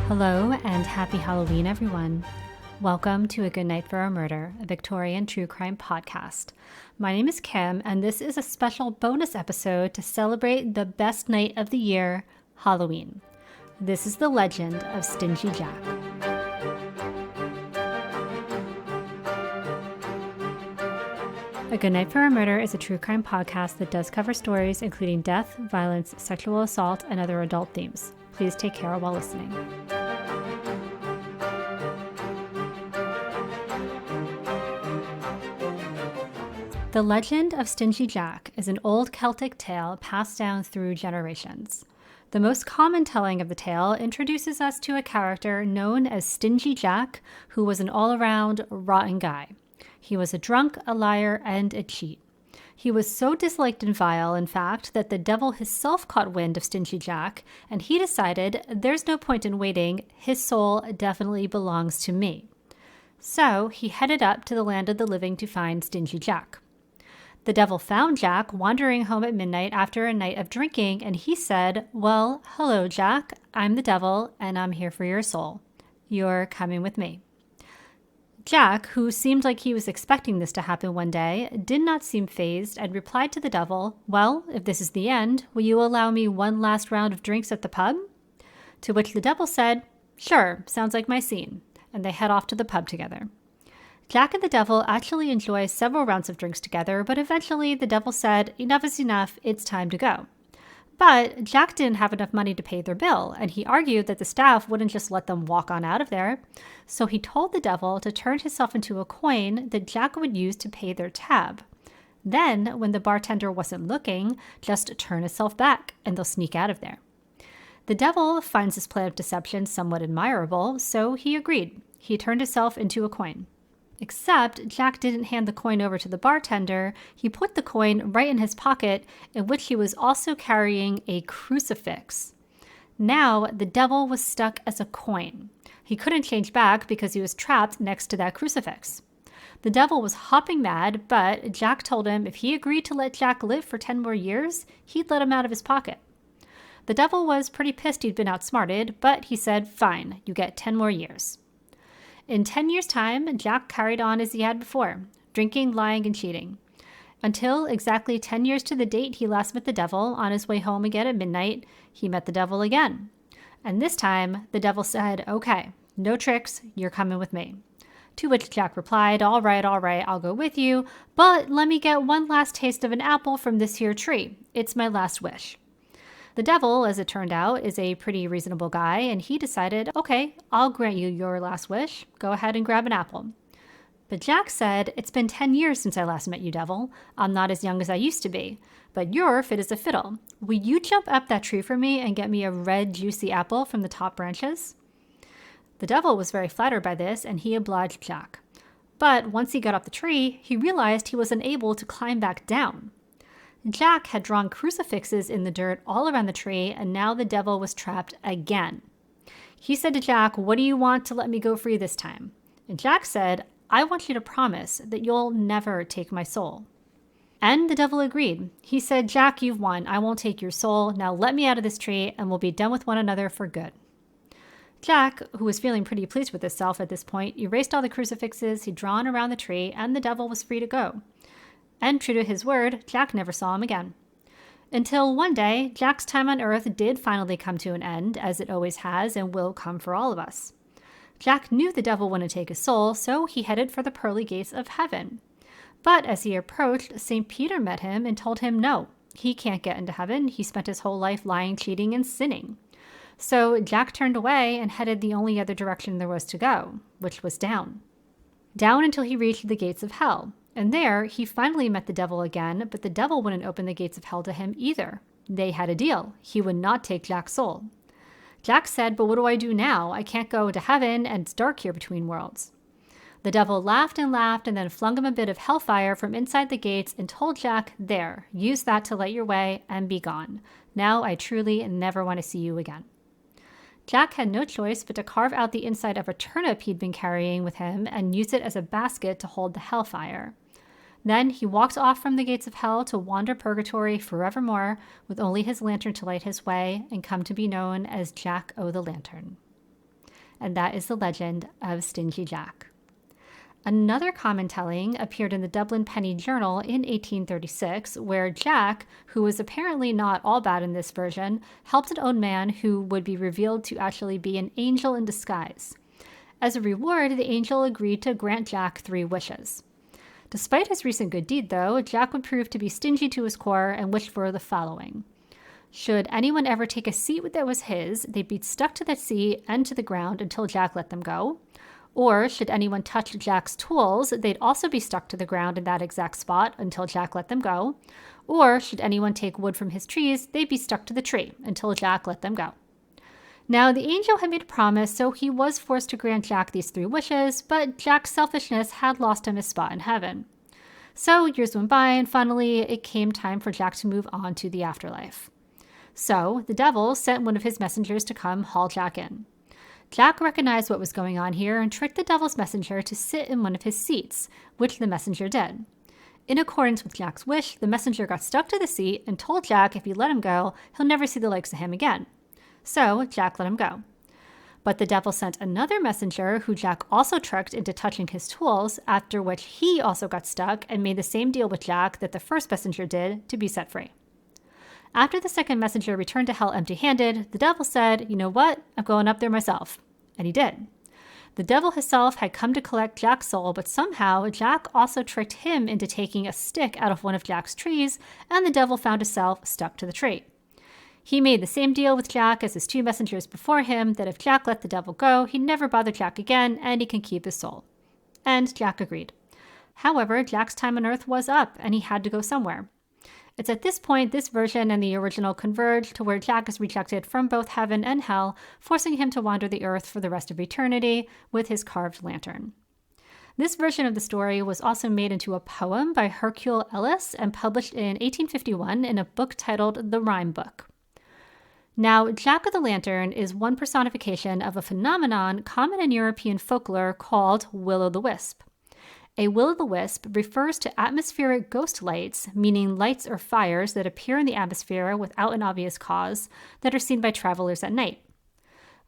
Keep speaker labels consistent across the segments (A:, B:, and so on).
A: Hello and happy Halloween, everyone. Welcome to A Good Night for a Murder, a Victorian true crime podcast. My name is Kim, and this is a special bonus episode to celebrate the best night of the year, Halloween. This is the legend of Stingy Jack. A Good Night for a Murder is a true crime podcast that does cover stories including death, violence, sexual assault, and other adult themes. Please take care while listening. The legend of Stingy Jack is an old Celtic tale passed down through generations. The most common telling of the tale introduces us to a character known as Stingy Jack, who was an all-around rotten guy. He was a drunk, a liar, and a cheat. He was so disliked and vile, in fact, that the devil himself caught wind of Stingy Jack, and he decided, there's no point in waiting, his soul definitely belongs to me. So he headed up to the land of the living to find Stingy Jack. The devil found Jack wandering home at midnight after a night of drinking, and he said, "Well, hello, Jack. I'm the devil, and I'm here for your soul. You're coming with me." Jack, who seemed like he was expecting this to happen one day, did not seem fazed and replied to the devil, "Well, if this is the end, will you allow me one last round of drinks at the pub?" To which the devil said, "Sure, sounds like my scene," and they head off to the pub together. Jack and the devil actually enjoy several rounds of drinks together, but eventually the devil said, "Enough is enough, it's time to go." But Jack didn't have enough money to pay their bill, and he argued that the staff wouldn't just let them walk on out of there. So he told the devil to turn himself into a coin that Jack would use to pay their tab. Then, when the bartender wasn't looking, just turn himself back, and they'll sneak out of there. The devil finds this plan of deception somewhat admirable, so he agreed. He turned himself into a coin. Except Jack didn't hand the coin over to the bartender. He put the coin right in his pocket, in which he was also carrying a crucifix. Now the devil was stuck as a coin. He couldn't change back because he was trapped next to that crucifix. The devil was hopping mad, but Jack told him if he agreed to let Jack live for 10 more years, he'd let him out of his pocket. The devil was pretty pissed he'd been outsmarted, but he said, "Fine, you get 10 more years." In 10 years' time, Jack carried on as he had before, drinking, lying, and cheating. Until exactly 10 years to the date he last met the devil, on his way home again at midnight, he met the devil again. And this time, the devil said, "Okay, no tricks, you're coming with me." To which Jack replied, all right, I'll go with you, but let me get one last taste of an apple from this here tree. It's my last wish." The devil, as it turned out, is a pretty reasonable guy, and he decided, "Okay, I'll grant you your last wish. Go ahead and grab an apple." But Jack said, "It's been 10 years since I last met you, devil. I'm not as young as I used to be, but you're fit as a fiddle. Will you jump up that tree for me and get me a red, juicy apple from the top branches?" The devil was very flattered by this, and he obliged Jack. But once he got up the tree, he realized he was unable to climb back down. Jack had drawn crucifixes in the dirt all around the tree, and now the devil was trapped again. He said to Jack, "What do you want to let me go free this time?" And Jack said, "I want you to promise that you'll never take my soul." And the devil agreed. He said, "Jack, you've won. I won't take your soul. Now let me out of this tree, and we'll be done with one another for good." Jack, who was feeling pretty pleased with himself at this point, erased all the crucifixes he'd drawn around the tree, and the devil was free to go. And true to his word, Jack never saw him again. Until one day, Jack's time on Earth did finally come to an end, as it always has and will come for all of us. Jack knew the devil wouldn't take his soul, so he headed for the pearly gates of heaven. But as he approached, St. Peter met him and told him no, he can't get into heaven. He spent his whole life lying, cheating, and sinning. So Jack turned away and headed the only other direction there was to go, which was down. Down until he reached the gates of hell. And there, he finally met the devil again, but the devil wouldn't open the gates of hell to him either. They had a deal. He would not take Jack's soul. Jack said, "But what do I do now? I can't go to heaven, and it's dark here between worlds." The devil laughed and then flung him a bit of hellfire from inside the gates and told Jack, "There, use that to light your way and be gone. Now I truly never want to see you again." Jack had no choice but to carve out the inside of a turnip he'd been carrying with him and use it as a basket to hold the hellfire. Then he walked off from the gates of hell to wander purgatory forevermore with only his lantern to light his way and come to be known as Jack o' the Lantern. and that is the legend of Stingy Jack. Another common telling appeared in the Dublin Penny Journal in 1836, where Jack, who was apparently not all bad in this version, helped an old man who would be revealed to actually be an angel in disguise. As a reward, the angel agreed to grant Jack 3 wishes. Despite his recent good deed, though, Jack would prove to be stingy to his core and wished for the following. Should anyone ever take a seat that was his, they'd be stuck to that seat and to the ground until Jack let them go. Or should anyone touch Jack's tools, they'd also be stuck to the ground in that exact spot until Jack let them go. Or should anyone take wood from his trees, they'd be stuck to the tree until Jack let them go. Now, the angel had made a promise, so he was forced to grant Jack these 3 wishes, but Jack's selfishness had lost him his spot in heaven. So years went by, and finally it came time for Jack to move on to the afterlife. So the devil sent one of his messengers to come haul Jack in. Jack recognized what was going on here and tricked the devil's messenger to sit in one of his seats, which the messenger did. In accordance with Jack's wish, the messenger got stuck to the seat and told Jack if he let him go, he'll never see the likes of him again. So Jack let him go. But the devil sent another messenger who Jack also tricked into touching his tools, after which he also got stuck and made the same deal with Jack that the first messenger did to be set free. After the second messenger returned to hell empty-handed, the devil said, "You know what? I'm going up there myself." And he did. The devil himself had come to collect Jack's soul, but somehow Jack also tricked him into taking a stick out of one of Jack's trees, and the devil found himself stuck to the tree. He made the same deal with Jack as his 2 messengers before him, that if Jack let the devil go, he'd never bother Jack again, and he can keep his soul. And Jack agreed. However, Jack's time on Earth was up, and he had to go somewhere. It's at this point this version and the original converge to where Jack is rejected from both heaven and hell, forcing him to wander the earth for the rest of eternity with his carved lantern. This version of the story was also made into a poem by Hercule Ellis and published in 1851 in a book titled The Rhyme Book. Now, Jack-o'-the-lantern is one personification of a phenomenon common in European folklore called will-o'-the-wisp. A will-o'-the-wisp refers to atmospheric ghost lights, meaning lights or fires that appear in the atmosphere without an obvious cause, that are seen by travelers at night.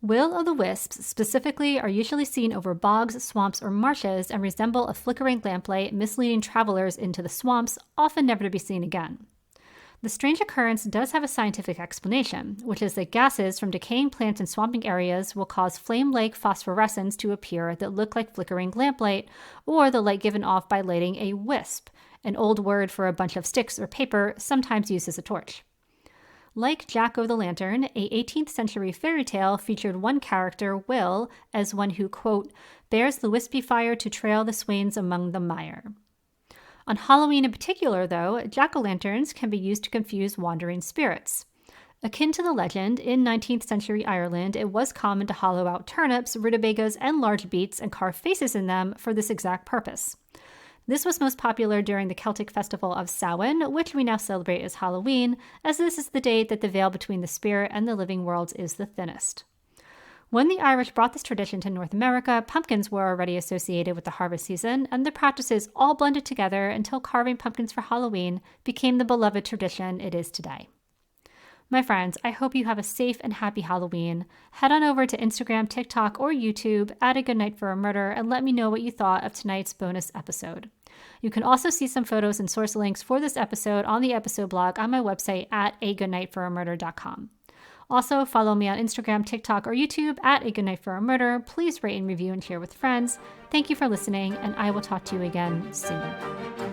A: Will-o'-the-wisps specifically are usually seen over bogs, swamps, or marshes and resemble a flickering lamplight, misleading travelers into the swamps, often never to be seen again. The strange occurrence does have a scientific explanation, which is that gases from decaying plants in swamping areas will cause flame-like phosphorescence to appear that look like flickering lamplight, or the light given off by lighting a wisp, an old word for a bunch of sticks or paper, sometimes used as a torch. Like Jack-o'-the-Lantern, a 18th century fairy tale featured one character, Will, as one who, quote, bears the wispy fire to trail the swains among the mire. On Halloween in particular, though, jack-o'-lanterns can be used to confuse wandering spirits. Akin to the legend, in 19th century Ireland, it was common to hollow out turnips, rutabagas, and large beets and carve faces in them for this exact purpose. This was most popular during the Celtic festival of Samhain, which we now celebrate as Halloween, as this is the date that the veil between the spirit and the living worlds is the thinnest. When the Irish brought this tradition to North America, pumpkins were already associated with the harvest season, and the practices all blended together until carving pumpkins for Halloween became the beloved tradition it is today. My friends, I hope you have a safe and happy Halloween. Head on over to Instagram, TikTok, or YouTube at A Good Night for a Murder and let me know what you thought of tonight's bonus episode. You can also see some photos and source links for this episode on the episode blog on my website at agoodnightforamurder.com. Also, follow me on Instagram, TikTok, or YouTube at A Good Night for a Murder. Please rate and review and share with friends. Thank you for listening, and I will talk to you again soon.